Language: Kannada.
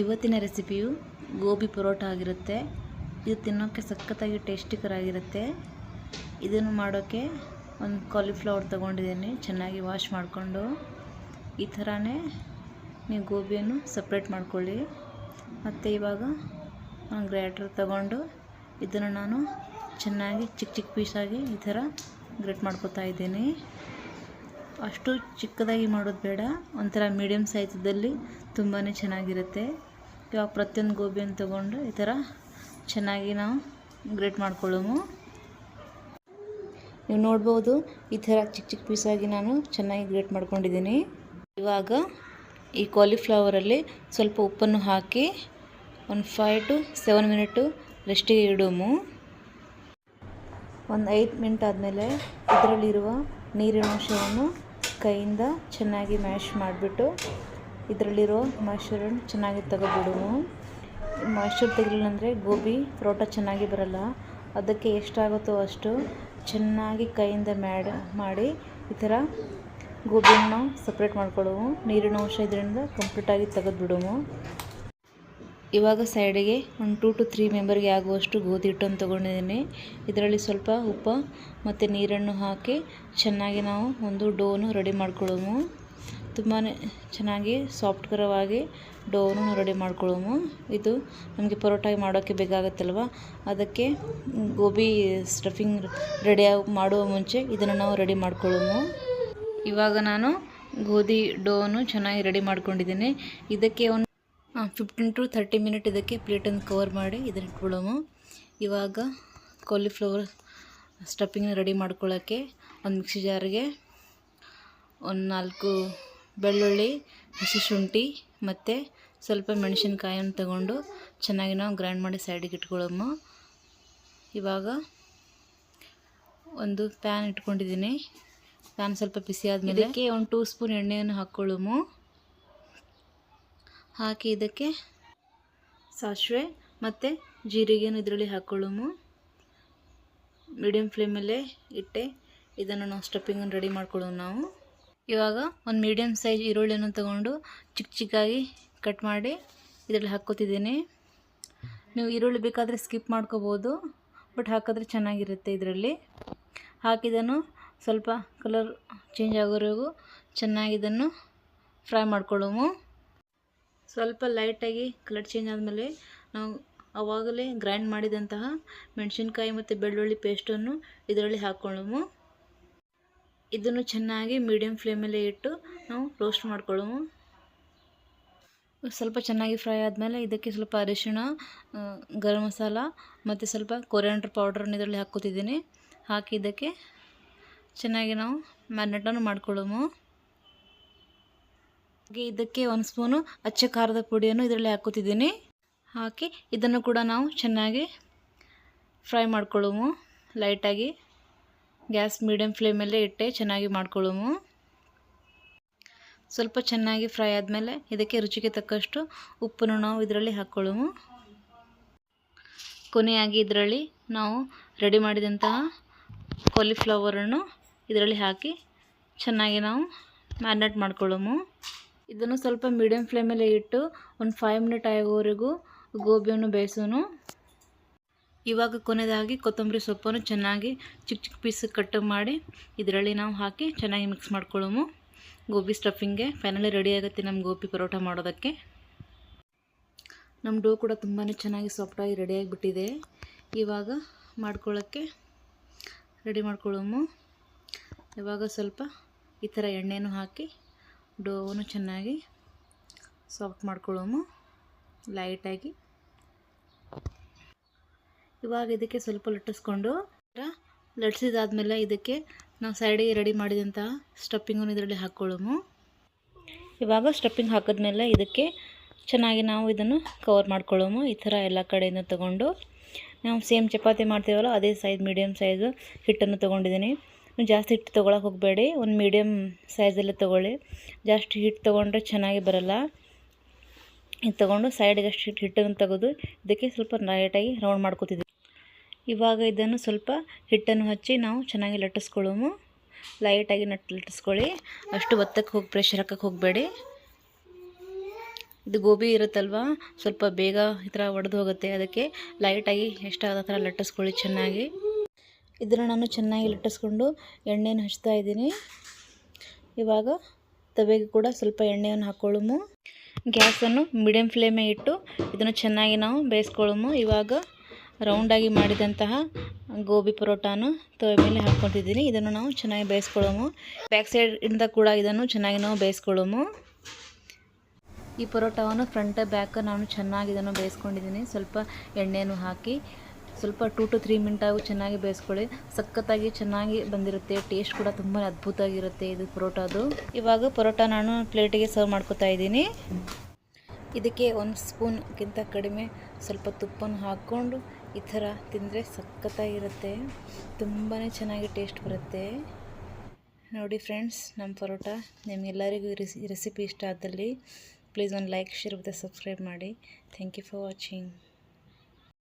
ಇವತ್ತಿನ ರೆಸಿಪಿಯು ಗೋಬಿ ಪರೋಟ ಆಗಿರುತ್ತೆ. ಇದು ತಿನ್ನೋಕ್ಕೆ ಸಖತ್ತಾಗಿ ಟೇಸ್ಟಿಕರ ಆಗಿರುತ್ತೆ. ಇದನ್ನು ಮಾಡೋಕ್ಕೆ ಒಂದು ಕಾಲಿಫ್ಲವರ್ ತೊಗೊಂಡಿದ್ದೀನಿ, ಚೆನ್ನಾಗಿ ವಾಶ್ ಮಾಡಿಕೊಂಡು. ಈ ಥರನೇ ನೀವು ಗೋಬಿಯನ್ನು ಸಪ್ರೇಟ್ ಮಾಡ್ಕೊಳ್ಳಿ. ಮತ್ತು ಇವಾಗ ಒಂದು ಗ್ರೇಟರ್ ತಗೊಂಡು ಇದನ್ನು ನಾನು ಚೆನ್ನಾಗಿ ಚಿಕ್ಕ ಚಿಕ್ಕ ಪೀಸಾಗಿ ಈ ಥರ ಗ್ರೇಟ್ ಮಾಡ್ಕೊತಾ ಇದ್ದೀನಿ. ಅಷ್ಟು ಚಿಕ್ಕದಾಗಿ ಮಾಡೋದು ಬೇಡ, ಒಂಥರ ಮೀಡಿಯಮ್ ಸೈಜಲ್ಲಿ ತುಂಬಾ ಚೆನ್ನಾಗಿರುತ್ತೆ. ಇವಾಗ ಪ್ರತಿಯೊಂದು ಗೋಬಿಯನ್ನು ತೊಗೊಂಡು ಈ ಥರ ಚೆನ್ನಾಗಿ ನಾವು ಗ್ರೇಟ್ ಮಾಡ್ಕೊಳ್ಳೋము. ನೀವು ನೋಡ್ಬೋದು, ಈ ಥರ ಚಿಕ್ಕ ಚಿಕ್ಕ ಪೀಸಾಗಿ ನಾನು ಚೆನ್ನಾಗಿ ಗ್ರೇಟ್ ಮಾಡ್ಕೊಂಡಿದ್ದೀನಿ. ಇವಾಗ ಈ ಕಾಲಿಫ್ಲವರಲ್ಲಿ ಸ್ವಲ್ಪ ಉಪ್ಪನ್ನು ಹಾಕಿ ಒಂದು 5 to 7 ಮಿನಿಟು ರೆಸ್ಟಿಗೆ ಇಡೋము. ಒಂದು 5 ಮಿನಿಟ್ ಆದಮೇಲೆ ಇದರಲ್ಲಿರುವ ನೀರಿನ ಅಂಶವನ್ನು ಕೈಯಿಂದ ಚೆನ್ನಾಗಿ ಮ್ಯಾಶ್ ಮಾಡಿಬಿಟ್ಟು ಇದರಲ್ಲಿರೋ ಮಾಯ್ಶ್ಚರನ್ನು ಚೆನ್ನಾಗಿ ತೆಗೆದುಬಿಡೋము. ಮಾಯ್ಶ್ಚರ್ ತೆಗಿಲಿಲ್ಲ ಅಂದರೆ ಗೋಬಿ ಪರೋಟ ಚೆನ್ನಾಗಿ ಬರಲ್ಲ. ಅದಕ್ಕೆ ಎಷ್ಟಾಗುತ್ತೋ ಅಷ್ಟು ಚೆನ್ನಾಗಿ ಕೈಯಿಂದ ಮಾಡಿ ಈ ಥರ ಗೋಬಿಯನ್ನು ನಾವು ಸಪ್ರೇಟ್ ಮಾಡ್ಕೊಳ್ಳೋము. ನೀರಿನ ಅಂಶ ಇದರಿಂದ ಕಂಪ್ಲೀಟಾಗಿ ತೆಗೆದುಬಿಡೋము. ಇವಾಗ ಸೈಡಿಗೆ ಒಂದು 2 to 3 ಮೆಂಬರ್ಗೆ ಆಗುವಷ್ಟು ಗೋಧಿ ಹಿಟ್ಟನ್ನು ತೊಗೊಂಡಿದ್ದೀನಿ. ಇದರಲ್ಲಿ ಸ್ವಲ್ಪ ಉಪ್ಪು ಮತ್ತು ನೀರನ್ನು ಹಾಕಿ ಚೆನ್ನಾಗಿ ನಾವು ಒಂದು ಡೋವನ್ನು ರೆಡಿ ಮಾಡ್ಕೊಳ್ಳೋము. ತುಂಬಾ ಚೆನ್ನಾಗಿ ಸಾಫ್ಟ್ಕರವಾಗಿ ಡೋವನ್ನು ರೆಡಿ ಮಾಡ್ಕೊಳ್ಳೋము. ಇದು ನಮಗೆ ಪರೋಟ ಮಾಡೋಕ್ಕೆ ಬೇಕಾಗುತ್ತಲ್ವ, ಅದಕ್ಕೆ ಗೋಬಿ ಸ್ಟಫಿಂಗ್ ರೆಡಿ ಮಾಡುವ ಮುಂಚೆ ಇದನ್ನು ನಾವು ರೆಡಿ ಮಾಡ್ಕೊಳ್ಳೋము. ಇವಾಗ ನಾನು ಗೋಧಿ ಡೋವನ್ನು ಚೆನ್ನಾಗಿ ರೆಡಿ ಮಾಡ್ಕೊಂಡಿದ್ದೀನಿ. ಇದಕ್ಕೆ ಒಂದು 15 to 30 ಮಿನಿಟ್ ಇದಕ್ಕೆ ಪ್ಲೇಟನ್ನು ಕವರ್ ಮಾಡಿ ಇದನ್ನು ಇಟ್ಕೊಳ್ಳೋము. ಇವಾಗ ಕಾಲಿಫ್ಲವರ್ ಸ್ಟಫಿಂಗ್ನ ರೆಡಿ ಮಾಡ್ಕೊಳ್ಳೋಕ್ಕೆ ಒಂದು ಮಿಕ್ಸಿ ಜಾರಿಗೆ ಒಂದು 4 ಬೆಳ್ಳುಳ್ಳಿ, ಹಸಿ ಶುಂಠಿ ಮತ್ತು ಸ್ವಲ್ಪ ಮೆಣಸಿನ್ಕಾಯನ್ನು ತಗೊಂಡು ಚೆನ್ನಾಗಿ ನಾವು ಗ್ರೈಂಡ್ ಮಾಡಿ ಸೈಡಿಗೆ ಇಟ್ಕೊಳ್ಳೋము. ಇವಾಗ ಒಂದು ಪ್ಯಾನ್ ಇಟ್ಕೊಂಡಿದ್ದೀನಿ. ಪ್ಯಾನ್ ಸ್ವಲ್ಪ ಬಿಸಿ ಆದಮೇಲೆ ಇದಕ್ಕೆ ಒಂದು 2 ಸ್ಪೂನ್ ಎಣ್ಣೆಯನ್ನು ಹಾಕ್ಕೊಳ್ಳೋము. ಹಾಕಿ ಇದಕ್ಕೆ ಸಾಸಿವೆ ಮತ್ತು ಜೀರಿಗೆಯನ್ನು ಇದರಲ್ಲಿ ಹಾಕ್ಕೊಳ್ಳೋము. ಮೀಡಿಯಮ್ ಫ್ಲೇಮಲ್ಲೇ ಇಟ್ಟೆ ಇದನ್ನು ನಾವು ಸ್ಟಫಿಂಗನ್ನು ರೆಡಿ ಮಾಡ್ಕೊಳ್ಳೋము ನಾವು. ಇವಾಗ ಒಂದು ಮೀಡಿಯಮ್ ಸೈಜ್ ಈರುಳ್ಳಿಯನ್ನು ತಗೊಂಡು ಚಿಕ್ಕ ಚಿಕ್ಕಾಗಿ ಕಟ್ ಮಾಡಿ ಇದರಲ್ಲಿ ಹಾಕ್ಕೋತಿದ್ದೀನಿ. ನೀವು ಈರುಳ್ಳಿ ಬೇಕಾದರೆ ಸ್ಕಿಪ್ ಮಾಡ್ಕೋಬೋದು, ಬಟ್ ಹಾಕಿದ್ರೆ ಚೆನ್ನಾಗಿರುತ್ತೆ. ಇದರಲ್ಲಿ ಹಾಕಿದನ್ನು ಸ್ವಲ್ಪ ಕಲರ್ ಚೇಂಜ್ ಆಗೋವರೆಗೂ ಚೆನ್ನಾಗಿ ಇದನ್ನು ಫ್ರೈ ಮಾಡ್ಕೊಳ್ಳೋము. ಸ್ವಲ್ಪ ಲೈಟಾಗಿ ಕಲರ್ ಚೇಂಜ್ ಆದಮೇಲೆ ನಾವು ಆವಾಗಲೇ ಗ್ರೈಂಡ್ ಮಾಡಿದಂತಹ ಮೆಣಸಿನ್ಕಾಯಿ ಮತ್ತು ಬೆಳ್ಳುಳ್ಳಿ ಪೇಸ್ಟನ್ನು ಇದರಲ್ಲಿ ಹಾಕ್ಕೊಳ್ಳೋము. ಇದನ್ನು ಚೆನ್ನಾಗಿ ಮೀಡಿಯಮ್ ಫ್ಲೇಮಲ್ಲೇ ಇಟ್ಟು ನಾವು ರೋಸ್ಟ್ ಮಾಡ್ಕೊಳ್ಳೋము. ಸ್ವಲ್ಪ ಚೆನ್ನಾಗಿ ಫ್ರೈ ಆದಮೇಲೆ ಇದಕ್ಕೆ ಸ್ವಲ್ಪ ಅರಿಶಿಣ, ಗರಂ ಮಸಾಲ ಮತ್ತು ಸ್ವಲ್ಪ ಕೊರಿಯಾಂಡರ್ ಪೌಡ್ರನ್ನು ಇದರಲ್ಲಿ ಹಾಕ್ಕೋತಿದ್ದೀನಿ. ಹಾಕಿ ಇದಕ್ಕೆ ಚೆನ್ನಾಗಿ ನಾವು ಮ್ಯಾರಿನೇಟನ್ನು ಮಾಡ್ಕೊಳ್ಳೋము. ಹಾಗೆ ಇದಕ್ಕೆ 1 ಸ್ಪೂನು ಅಚ್ಚ ಖಾರದ ಪುಡಿಯನ್ನು ಇದರಲ್ಲಿ ಹಾಕ್ಕೋತಿದ್ದೀನಿ. ಹಾಕಿ ಇದನ್ನು ಕೂಡ ನಾವು ಚೆನ್ನಾಗಿ ಫ್ರೈ ಮಾಡ್ಕೊಳ್ಳೋము. ಲೈಟಾಗಿ ಗ್ಯಾಸ್ ಮೀಡಿಯಮ್ ಫ್ಲೇಮಲ್ಲೇ ಇಟ್ಟೆ ಚೆನ್ನಾಗಿ ಮಾಡ್ಕೊಳ್ಳೋము. ಸ್ವಲ್ಪ ಚೆನ್ನಾಗಿ ಫ್ರೈ ಆದಮೇಲೆ ಇದಕ್ಕೆ ರುಚಿಗೆ ತಕ್ಕಷ್ಟು ಉಪ್ಪನ್ನು ನಾವು ಇದರಲ್ಲಿ ಹಾಕ್ಕೊಳ್ಳೋము. ಕೊನೆಯಾಗಿ ಇದರಲ್ಲಿ ನಾವು ರೆಡಿ ಮಾಡಿದಂತಹ ಕಾಲಿಫ್ಲವರನ್ನು ಇದರಲ್ಲಿ ಹಾಕಿ ಚೆನ್ನಾಗಿ ನಾವು ಮ್ಯಾರಿನೇಟ್ ಮಾಡ್ಕೊಳ್ಳೋము. ಇದನ್ನು ಸ್ವಲ್ಪ ಮೀಡಿಯಮ್ ಫ್ಲೇಮಲ್ಲೇ ಇಟ್ಟು ಒಂದು 5 ಮಿನಿಟ್ ಆಗೋವರೆಗೂ ಗೋಬಿಯನ್ನು ಬೇಯಿಸೋನು. ಇವಾಗ ಕೊನೆಯದಾಗಿ ಕೊತ್ತಂಬರಿ ಸೊಪ್ಪನ್ನು ಚೆನ್ನಾಗಿ ಚಿಕ್ಕ ಚಿಕ್ಕ ಪೀಸ್ ಕಟ್ ಮಾಡಿ ಇದರಲ್ಲಿ ನಾವು ಹಾಕಿ ಚೆನ್ನಾಗಿ ಮಿಕ್ಸ್ ಮಾಡ್ಕೊಳ್ಳೋము. ಗೋಬಿ ಸ್ಟಫಿಂಗ್ಗೆ ಫೈನಲಿ ರೆಡಿ ಆಗುತ್ತೆ ನಮ್ಮ ಗೋಬಿ ಪರೋಟ ಮಾಡೋದಕ್ಕೆ. ನಮ್ಮ ಡೋ ಕೂಡ ತುಂಬಾ ಚೆನ್ನಾಗಿ ಸಾಫ್ಟಾಗಿ ರೆಡಿಯಾಗಿಬಿಟ್ಟಿದೆ. ಇವಾಗ ಮಾಡ್ಕೊಳ್ಳೋಕ್ಕೆ ರೆಡಿ ಮಾಡ್ಕೊಳ್ಳೋము. ಇವಾಗ ಸ್ವಲ್ಪ ಈ ಥರ ಎಣ್ಣೆಯನ್ನು ಹಾಕಿ ಡೋವನ್ನು ಚೆನ್ನಾಗಿ ಸಾಫ್ಟ್ ಮಾಡ್ಕೊಳ್ಳೋము ಲೈಟಾಗಿ. ಇವಾಗ ಇದಕ್ಕೆ ಸ್ವಲ್ಪ ಲಟ್ಟಿಸ್ಕೊಂಡು ಲಟ್ಟಿಸಿದಾದ್ಮೇಲೆ ಇದಕ್ಕೆ ನಾವು ಸೈಡಿಗೆ ರೆಡಿ ಮಾಡಿದಂತಹ ಸ್ಟಫಿಂಗನ್ನು ಇದರಲ್ಲಿ ಹಾಕ್ಕೊಳ್ಳೋము. ಇವಾಗ ಸ್ಟಫಿಂಗ್ ಹಾಕಿದ್ಮೇಲೆ ಇದಕ್ಕೆ ಚೆನ್ನಾಗಿ ನಾವು ಇದನ್ನು ಕವರ್ ಮಾಡ್ಕೊಳ್ಳೋము. ಈ ಥರ ಎಲ್ಲ ಕಡೆಯಿಂದ ತೊಗೊಂಡು ನಾವು ಸೇಮ್ ಚಪಾತಿ ಮಾಡ್ತೀವಲ್ಲ ಅದೇ ಸೈಜ್ ಮೀಡಿಯಮ್ ಸೈಜು ಹಿಟ್ಟನ್ನು ತೊಗೊಂಡಿದ್ದೀನಿ. ಜಾಸ್ತಿ ಹಿಟ್ಟು ತೊಗೊಳಕ್ಕೆ ಹೋಗಬೇಡಿ, ಒಂದು ಮೀಡಿಯಮ್ ಸೈಜಲ್ಲೇ ತೊಗೊಳ್ಳಿ. ಜಾಸ್ತಿ ಹಿಟ್ಟು ತೊಗೊಂಡ್ರೆ ಚೆನ್ನಾಗಿ ಬರಲ್ಲ. ಇದು ತೊಗೊಂಡು ಸೈಡಿಗೆ ಅಷ್ಟು ಹಿಟ್ಟನ್ನು ತೆಗೆದು ಇದಕ್ಕೆ ಸ್ವಲ್ಪ ಲೈಟಾಗಿ ರೌಂಡ್ ಮಾಡ್ಕೊತಿದ್ವಿ. ಇವಾಗ ಇದನ್ನು ಸ್ವಲ್ಪ ಹಿಟ್ಟನ್ನು ಹಚ್ಚಿ ನಾವು ಚೆನ್ನಾಗಿ ಲಟ್ಟಿಸ್ಕೊಳ್ಳೋము. ಲೈಟಾಗಿ ಲಟ್ಟಿಸ್ಕೊಳ್ಳಿ, ಅಷ್ಟು ಒತ್ತಕ್ಕೆ ಪ್ರೆಷರ್ ಹಾಕಕ್ಕೆ ಹೋಗಬೇಡಿ. ಇದು ಗೋಬಿ ಇರುತ್ತಲ್ವ, ಸ್ವಲ್ಪ ಬೇಗ ಈ ಥರ ಒಡೆದು ಹೋಗುತ್ತೆ. ಅದಕ್ಕೆ ಲೈಟಾಗಿ ಎಷ್ಟಾಗೋ ಥರ ಲಟ್ಟಿಸ್ಕೊಳ್ಳಿ ಚೆನ್ನಾಗಿ. ಇದನ್ನು ನಾನು ಚೆನ್ನಾಗಿ ಲಟ್ಟಿಸ್ಕೊಂಡು ಎಣ್ಣೆನ ಹಚ್ತಾ ಇದ್ದೀನಿ. ಇವಾಗ ತವೆಗೆ ಕೂಡ ಸ್ವಲ್ಪ ಎಣ್ಣೆಯನ್ನು ಹಾಕ್ಕೊಳ್ಳೋಮು. ಗ್ಯಾಸನ್ನು ಮೀಡಿಯಮ್ ಫ್ಲೇಮೇ ಇಟ್ಟು ಇದನ್ನು ಚೆನ್ನಾಗಿ ನಾವು ಬೇಯಿಸ್ಕೊಳ್ಳೋಮು. ಇವಾಗ ರೌಂಡಾಗಿ ಮಾಡಿದಂತಹ ಗೋಬಿ ಪರೋಟಾನು ತವೆ ಮೇಲೆ ಹಾಕ್ಕೊತಿದ್ದೀನಿ. ಇದನ್ನು ನಾವು ಚೆನ್ನಾಗಿ ಬೇಯಿಸ್ಕೊಳ್ಳೋಮು. ಬ್ಯಾಕ್ ಸೈಡಿಂದ ಕೂಡ ಇದನ್ನು ಚೆನ್ನಾಗಿ ನಾವು ಬೇಯಿಸ್ಕೊಳ್ಳೋಮು. ಈ ಪರೋಟವನ್ನು ಫ್ರಂಟ್ ಬ್ಯಾಕ್ ನಾನು ಚೆನ್ನಾಗಿ ಇದನ್ನು ಬೇಯಿಸ್ಕೊಂಡಿದ್ದೀನಿ. ಸ್ವಲ್ಪ ಎಣ್ಣೆಯನ್ನು ಹಾಕಿ ಸ್ವಲ್ಪ 2 to 3 ಮಿನಿಟಾಗೂ ಚೆನ್ನಾಗಿ ಬೇಯಿಸ್ಕೊಳ್ಳಿ. ಸಖತ್ತಾಗಿ ಚೆನ್ನಾಗಿ ಬಂದಿರುತ್ತೆ. ಟೇಸ್ಟ್ ಕೂಡ ತುಂಬಾ ಅದ್ಭುತವಾಗಿರುತ್ತೆ ಇದು ಪರೋಟಾದು. ಇವಾಗ ಪರೋಟ ನಾನು ಪ್ಲೇಟಿಗೆ ಸರ್ವ್ ಮಾಡ್ಕೊತಾ ಇದ್ದೀನಿ. ಇದಕ್ಕೆ 1 ಸ್ಪೂನ್ಗಿಂತ ಕಡಿಮೆ ಸ್ವಲ್ಪ ತುಪ್ಪನ ಹಾಕ್ಕೊಂಡು ಈ ಥರ ತಿಂದರೆ ಸಖತ್ತಾಗಿರುತ್ತೆ. ತುಂಬಾ ಚೆನ್ನಾಗಿ ಟೇಸ್ಟ್ ಬರುತ್ತೆ. ನೋಡಿ ಫ್ರೆಂಡ್ಸ್, ನಮ್ಮ ಪರೋಟ ನಿಮ್ಗೆಲ್ಲರಿಗೂ ಈ ರೆಸಿಪಿ ಇಷ್ಟ ಆದಲ್ಲಿ ಪ್ಲೀಸ್ ಒಂದು ಲೈಕ್, ಶೇರ್ ಮತ್ತು ಸಬ್ಸ್ಕ್ರೈಬ್ ಮಾಡಿ. Thank you for watching.